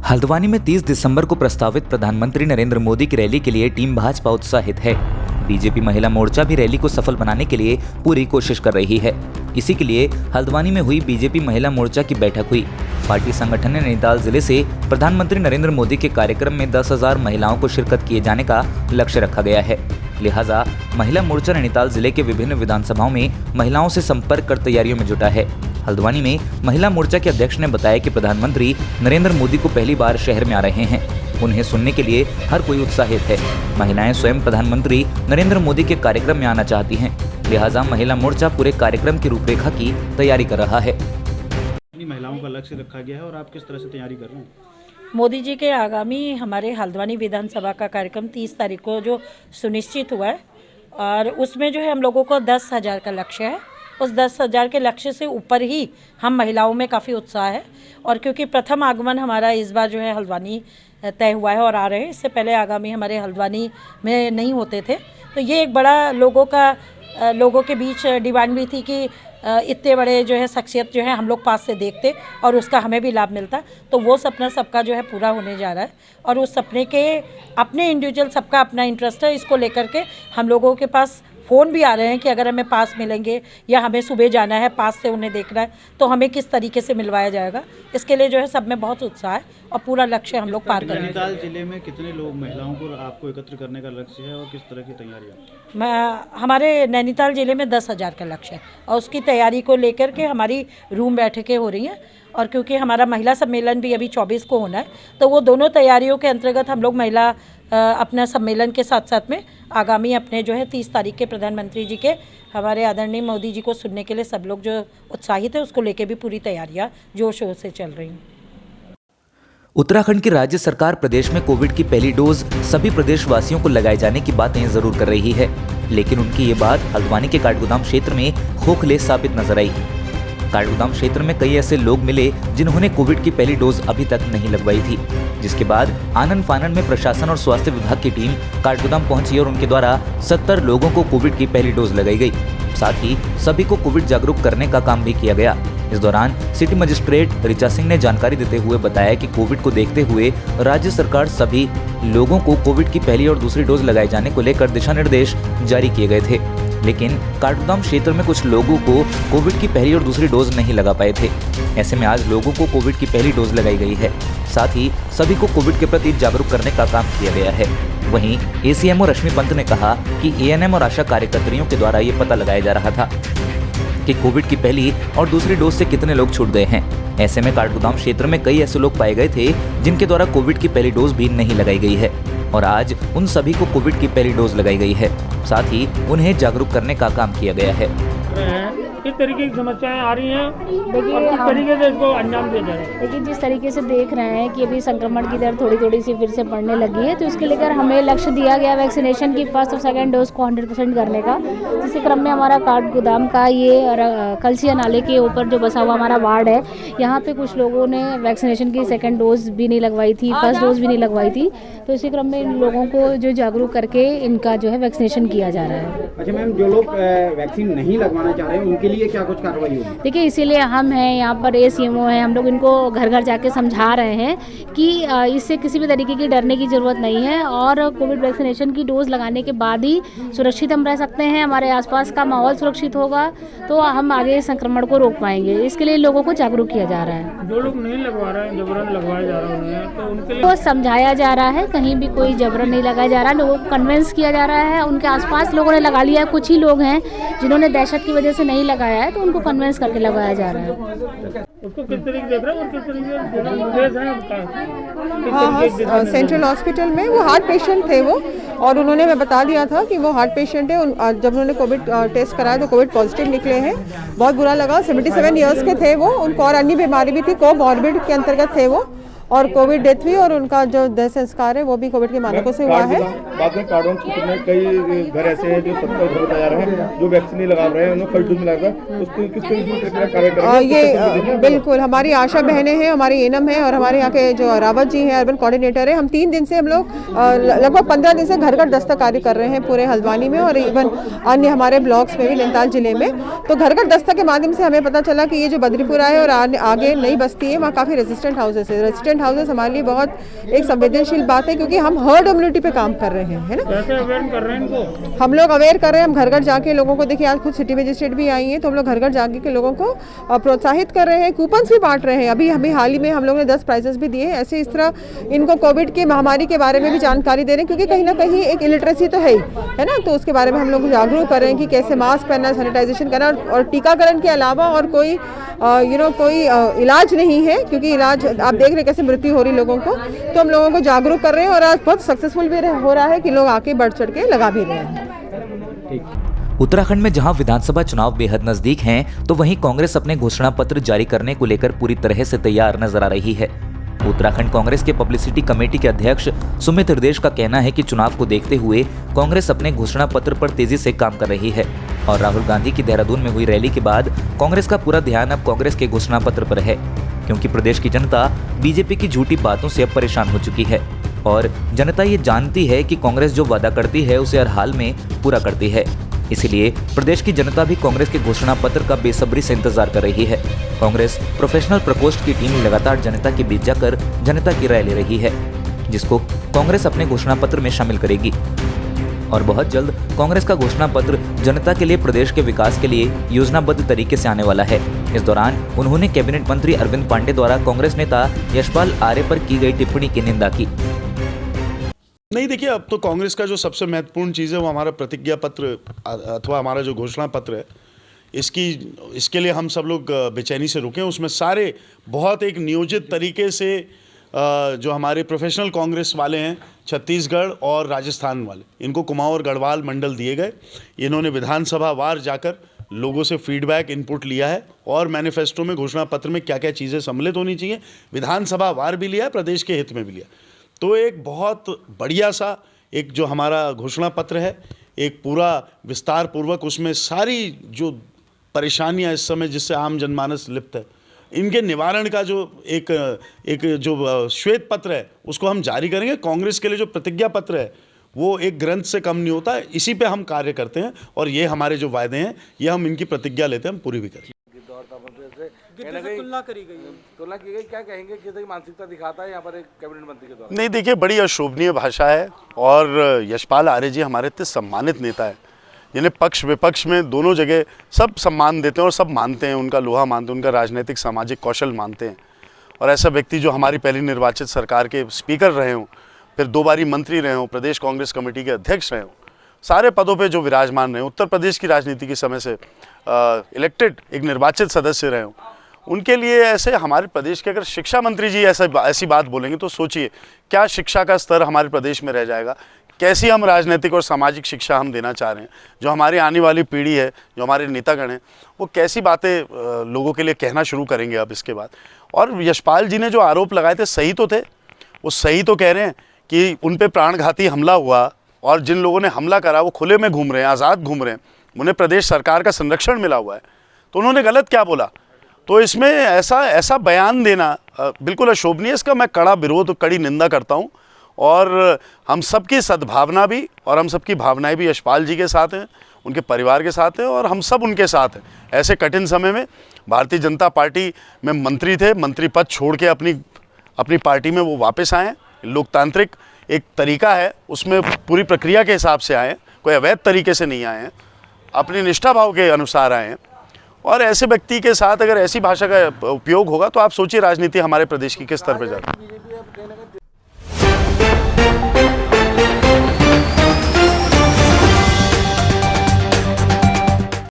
हल्द्वानी में 30 दिसंबर को प्रस्तावित प्रधानमंत्री नरेंद्र मोदी की रैली के लिए टीम भाजपा उत्साहित है। बीजेपी महिला मोर्चा भी रैली को सफल बनाने के लिए पूरी कोशिश कर रही है। इसी के लिए हल्द्वानी में हुई बीजेपी महिला मोर्चा की बैठक हुई। पार्टी संगठन ने नैनीताल जिले से प्रधानमंत्री नरेंद्र मोदी के कार्यक्रम में 10,000 महिलाओं को शिरकत किए जाने का लक्ष्य रखा गया है। लिहाजा महिला मोर्चा नैनीताल जिले के विभिन्न विधानसभाओं में महिलाओं से संपर्क कर तैयारियों में जुटा है। हल्द्वानी में महिला मोर्चा के अध्यक्ष ने बताया कि प्रधानमंत्री नरेंद्र मोदी को पहली बार शहर में आ रहे हैं। उन्हें सुनने के लिए हर कोई उत्साहित है। महिलाएं स्वयं प्रधानमंत्री नरेंद्र मोदी के कार्यक्रम में आना चाहती हैं। लिहाजा महिला मोर्चा पूरे कार्यक्रम की रूपरेखा की तैयारी कर रहा है। महिलाओं का लक्ष्य रखा गया है और आप किस तरह से तैयारी कर रहे हैं? मोदी जी के आगामी हमारे हल्द्वानी विधानसभा का कार्यक्रम 30 तारीख को जो सुनिश्चित हुआ है और उसमें जो है हम लोगों को 10,000 का लक्ष्य है। उस 10,000 के लक्ष्य से ऊपर ही हम महिलाओं में काफ़ी उत्साह है और क्योंकि प्रथम आगमन हमारा इस बार जो है हल्द्वानी तय हुआ है और आ रहे हैं। इससे पहले आगामी हमारे हल्द्वानी में नहीं होते थे, तो ये एक बड़ा लोगों के बीच डिमांड भी थी कि इतने बड़े जो है शख्सियत जो है हम लोग पास से देखते और उसका हमें भी लाभ मिलता। तो वो सपना सबका जो है पूरा होने जा रहा है और उस सपने के अपने इंडिविजुअल सबका अपना इंटरेस्ट है। इसको लेकर के हम लोगों के पास फ़ोन भी आ रहे हैं कि अगर हमें पास मिलेंगे या हमें सुबह जाना है पास से उन्हें देखना है तो हमें किस तरीके से मिलवाया जाएगा। इसके लिए जो है सब में बहुत उत्साह है और पूरा लक्ष्य हम लोग पार करेंगे। नैनीताल जिले में कितने लोग महिलाओं को आपको एकत्र करने का लक्ष्य है और किस तरह की तैयारी? हमारे नैनीताल जिले में 10,000 का लक्ष्य है और उसकी तैयारी को लेकर के हमारी रूम बैठकें हो रही हैं और क्योंकि हमारा महिला सम्मेलन भी अभी 24 को होना है तो वो दोनों तैयारियों के अंतर्गत हम लोग महिला अपना सम्मेलन के साथ साथ में आगामी अपने जो है 30 तारीख के प्रधानमंत्री जी के हमारे आदरणीय मोदी जी को सुनने के लिए सब लोग जो उत्साहित है उसको लेके भी पूरी तैयारियां जोर शोर से चल रही हैं। उत्तराखंड की राज्य सरकार प्रदेश में कोविड की पहली डोज सभी प्रदेशवासियों को लगाए जाने की बातें जरूर कर रही है, लेकिन उनकी ये बात हल्द्वानी के काठगोदाम क्षेत्र में खोखले साबित नजर आई। काठगोदाम क्षेत्र में कई ऐसे लोग मिले जिन्होंने कोविड की पहली डोज अभी तक नहीं लगवाई थी, जिसके बाद आनन फानन में प्रशासन और स्वास्थ्य विभाग की टीम काठगोदाम पहुंची और उनके द्वारा 70 लोगों को कोविड की पहली डोज लगाई गई। साथ ही सभी को कोविड जागरूक करने का काम भी किया गया। इस दौरान सिटी मजिस्ट्रेट ऋचा सिंह ने जानकारी देते हुए बताया कि कोविड को देखते हुए राज्य सरकार सभी लोगों को कोविड की पहली और दूसरी डोज लगाए जाने को लेकर दिशा निर्देश जारी किए गए थे, लेकिन काठगोदाम क्षेत्र में कुछ लोगों को कोविड की पहली और दूसरी डोज नहीं लगा पाए थे। ऐसे में आज लोगों को कोविड की पहली डोज लगाई गई है। साथ ही सभी को कोविड के प्रति जागरूक करने का काम किया गया है। वहीं ACMO रश्मि पंत ने कहा कि ANM और आशा कार्यकर्तियों के द्वारा ये पता लगाया जा रहा था कि कोविड की पहली और दूसरी डोज से कितने लोग छूट गए हैं। ऐसे में काठगोदाम क्षेत्र में कई ऐसे लोग पाए गए थे जिनके द्वारा कोविड की पहली डोज भी नहीं लगाई गई है और आज उन सभी को कोविड की पहली डोज लगाई गई है। साथ ही उन्हें जागरूक करने का काम किया गया है। किस तरीके की समस्याएं आ रही हैं, देखिए किस तरीके से इसको अंजाम दिया जाए? देखिए जिस तरीके से देख रहे हैं कि अभी संक्रमण की दर थोड़ी सी फिर से बढ़ने लगी है, तो इसके लेकर हमें लक्ष्य दिया गया वैक्सीनेशन की फर्स्ट और सेकंड डोज को 100% करने का। इसी क्रम में हमारा काठगोदाम का ये कलसिया नाले के ऊपर जो बसा हुआ हमारा वार्ड है, यहाँ पे कुछ लोगों ने वैक्सीनेशन की सेकेंड डोज भी नहीं लगवाई थी, फर्स्ट डोज भी नहीं लगवाई थी। तो इसी क्रम में इन लोगों को जो जागरूक करके इनका जो है वैक्सीनेशन किया जा रहा है। अच्छा मैम, जो लोग वैक्सीन नहीं लगवाना चाह रहे हैं उनके लिए क्या कुछ कार्रवाई होगी? देखिए इसीलिए हम हैं यहाँ पर ACMO हैं, हम लोग इनको घर घर जाके समझा रहे हैं कि इससे किसी भी तरीके की डरने की ज़रूरत नहीं है और कोविड वैक्सीनेशन की डोज लगाने के बाद ही सुरक्षित हम रह सकते हैं, हमारे आसपास का माहौल सुरक्षित होगा तो हम आगे संक्रमण को रोक पाएंगे। इसके लिए लोगों को जागरूक किया जा रहा है। जो लोग नहीं लगवा रहे हैं, जबरन लगवाया जा रहा है, तो उनके लिए तो समझाया जा रहा है, कहीं भी कोई जबरन नहीं लगाया जा रहा है, लोगों को कन्विंस किया जा रहा है। उनके आसपास लोगों ने लगा लिया है, कुछ ही लोग हैं जिन्होंने दहशत की वजह से नहीं लगाया है, तो उनको कन्विंस करके लगाया जा रहा है। उसको किस तरीके देख रहे हैं और किस तरीके से हाँ, सेंट्रल हॉस्पिटल में वो हार्ट पेशेंट थे वो, और उन्होंने हमें बता दिया था कि वो हार्ट पेशेंट है। जब उन्होंने कोविड टेस्ट कराया तो कोविड पॉजिटिव निकले हैं। बहुत बुरा लगा। 77 ईयर्स के थे वो, उनको और अन्य बीमारी भी थी, कोमॉर्बिड के अंतर्गत थे वो, और कोविड डेथ हुई और उनका जो देह संस्कार है वो भी कोविड के मानकों से हुआ है। बाद में काठगोदाम क्षेत्र में कई घर ऐसे हैं जो 70 घर बताया रहे हैं जो वैक्सीन नहीं लगा रहे हैं, उन्हें फर्स्ट डोज में लगा, उसको किस तरीके से कार्य करेंगे? ये बिल्कुल हमारी आशा बहनें हैं, हमारी ANM है और हमारे यहाँ के जो रावत जी हैं अर्बन कोऑर्डिनेटर है। हम 3 दिन से हम लोग लगभग 15 दिन से घर घर दस्तक कार्य कर रहे हैं पूरे हल्द्वानी में और इवन अन्य हमारे ब्लॉक्स में भी नैनीताल जिले में। तो घर घर दस्तक के माध्यम से हमें पता चला कि ये जो बद्रीपुरा है और आगे नई बस्ती है वहाँ काफ़ी रेजिस्टेंट हाउसेस है। रेजिस्टेंट गवर्नमेंट हाउसेस हमारे लिए बहुत एक संवेदनशील बात है, क्योंकि हम हर्ड इम्यूनिटी पे काम कर रहे हैं, है ना। कैसे अवेयर कर रहे हैं इनको? हम लोग अवेयर कर रहे हैं, हम घर घर जाके लोगों को, देखिए आज खुद सिटी मजिस्ट्रेट भी आई हैं, तो हम लोग घर घर जाके के लोगों को प्रोत्साहित कर रहे हैं, कूपन्स भी बांट रहे हैं। अभी हाल ही में हम लोगों ने 10 प्राइजेस भी दिए हैं। ऐसे इस तरह इनको कोविड की महामारी के बारे में भी जानकारी दे रहे हैं, क्योंकि कहीं ना कहीं एक इलिटरेसी तो है ही, है ना। तो उसके बारे में हम लोग जागरूक कर रहे हैं कि कैसे मास्क पहनना, सैनिटाइजेशन करना, और टीकाकरण के अलावा और कोई कोई इलाज नहीं है, क्योंकि इलाज आप देख रहे हैं कैसे मृत्यु हो रही लोगों को। तो हम लोगों को जागरूक कर रहे हैं और आज बहुत सक्सेसफुल भी हो रहा है कि लोग आके बढ़ चढ़ के लगा भी रहे हैं। उत्तराखंड में जहां विधानसभा चुनाव बेहद नजदीक हैं, तो वहीं कांग्रेस अपने घोषणा पत्र जारी करने को लेकर पूरी तरह से तैयार नजर आ रही है। उत्तराखंड कांग्रेस के पब्लिसिटी कमेटी के अध्यक्ष सुमित हृदेश का कहना है कि चुनाव को देखते हुए कांग्रेस अपने घोषणा पत्र पर तेजी से काम कर रही है और राहुल गांधी की देहरादून में हुई रैली के बाद कांग्रेस का पूरा ध्यान अब कांग्रेस के घोषणा पत्र पर है, क्योंकि प्रदेश की जनता बीजेपी की झूठी बातों से अब परेशान हो चुकी है और जनता ये जानती है कि कांग्रेस जो वादा करती है उसे हर हाल में पूरा करती है। इसीलिए प्रदेश की जनता भी कांग्रेस के घोषणा पत्र का बेसब्री से इंतजार कर रही है। कांग्रेस प्रोफेशनल प्रकोष्ठ की टीम लगातार जनता के बीच जाकर जनता की राय ले रही है, जिसको कांग्रेस अपने घोषणा पत्र में शामिल करेगी और बहुत जल्द कांग्रेस का घोषणा पत्र जनता के लिए प्रदेश के विकास के लिए योजनाबद्ध तरीके से आने वाला है। इस दौरान उन्होंने कैबिनेट मंत्री अरविंद पांडे द्वारा कांग्रेस नेता यशपाल आर्य पर की गई टिप्पणी की निंदा की। नहीं, देखिए, अब तो कांग्रेस का जो सबसे महत्वपूर्ण चीज़ है वो हमारा प्रतिज्ञा पत्र अथवा हमारा जो घोषणा पत्र है, इसके लिए हम सब लोग बेचैनी से रुके हैं। उसमें सारे बहुत एक नियोजित तरीके से जो हमारे प्रोफेशनल कांग्रेस वाले हैं, छत्तीसगढ़ और राजस्थान वाले, इनको कुमाऊं और गढ़वाल मंडल दिए गए। इन्होंने विधानसभा वार जाकर लोगों से फीडबैक इनपुट लिया है और मैनिफेस्टो में, घोषणा पत्र में क्या क्या चीज़ें सम्मिलित होनी चाहिए, विधानसभा वार भी लिया है, प्रदेश के हित में भी लिया। तो एक बहुत बढ़िया सा एक जो हमारा घोषणा पत्र है, एक पूरा विस्तार पूर्वक उसमें सारी जो परेशानियां इस समय जिससे आम जनमानस लिप्त है, इनके निवारण का जो एक जो श्वेत पत्र है उसको हम जारी करेंगे। कांग्रेस के लिए जो प्रतिज्ञा पत्र है वो एक ग्रंथ से कम नहीं होता है, इसी पे हम कार्य करते हैं और ये हमारे जो वायदे हैं, ये हम इनकी प्रतिज्ञा लेते हैं, हम पूरी भी करेंगे। तुलना की गई, क्या कहेंगे, किस मानसिकता दिखाता है यहाँ पर एक कैबिनेट मंत्री के द्वारा? नहीं, देखिए, बड़ी अशोभनीय भाषा है और यशपाल आर्य जी हमारे इतने सम्मानित नेता है जिन्हें पक्ष विपक्ष में दोनों जगह सब सम्मान देते हैं और सब मानते हैं, उनका लोहा मानते हैं, उनका राजनीतिक सामाजिक कौशल मानते हैं। और ऐसा व्यक्ति जो हमारी पहली निर्वाचित सरकार के स्पीकर रहे हों, फिर 2 बारी मंत्री रहे हों, प्रदेश कांग्रेस कमेटी के अध्यक्ष रहे हों, सारे पदों पे जो विराजमान रहे, उत्तर प्रदेश की राजनीति के समय से इलेक्टेड एक निर्वाचित सदस्य रहे हों, उनके लिए ऐसे हमारे प्रदेश के अगर शिक्षा मंत्री जी ऐसी बात बोलेंगे तो सोचिए क्या शिक्षा का स्तर हमारे प्रदेश में रह जाएगा, कैसी हम राजनीतिक और सामाजिक शिक्षा हम देना चाह रहे हैं। जो हमारी आने वाली पीढ़ी है, जो हमारे नेतागण हैं, वो कैसी बातें लोगों के लिए कहना शुरू करेंगे अब इसके बाद। और यशपाल जी ने जो आरोप लगाए थे सही तो थे, वो सही तो कह रहे हैं कि उन पर प्राणघाती हमला हुआ और जिन लोगों ने हमला करा वो खुले में घूम रहे हैं, आज़ाद घूम रहे हैं, उन्हें प्रदेश सरकार का संरक्षण मिला हुआ है, तो उन्होंने गलत क्या बोला? तो इसमें ऐसा बयान देना बिल्कुल अशोभनीय, इसका मैं कड़ा विरोध, कड़ी निंदा करता हूं। और हम सबकी सद्भावना भी और हम सबकी भावनाएं भी यशपाल जी के साथ हैं, उनके परिवार के साथ हैं और हम सब उनके साथ हैं। ऐसे कठिन समय में भारतीय जनता पार्टी में मंत्री थे, मंत्री पद छोड़ के अपनी पार्टी में वो वापस आए। लोकतांत्रिक एक तरीका है, उसमें पूरी प्रक्रिया के हिसाब से आए, कोई अवैध तरीके से नहीं आए हैं, अपनी निष्ठा भाव के अनुसार आए हैं। और ऐसे व्यक्ति के साथ अगर ऐसी भाषा का उपयोग होगा तो आप सोचिए राजनीति हमारे प्रदेश की किस स्तर पर जाती है।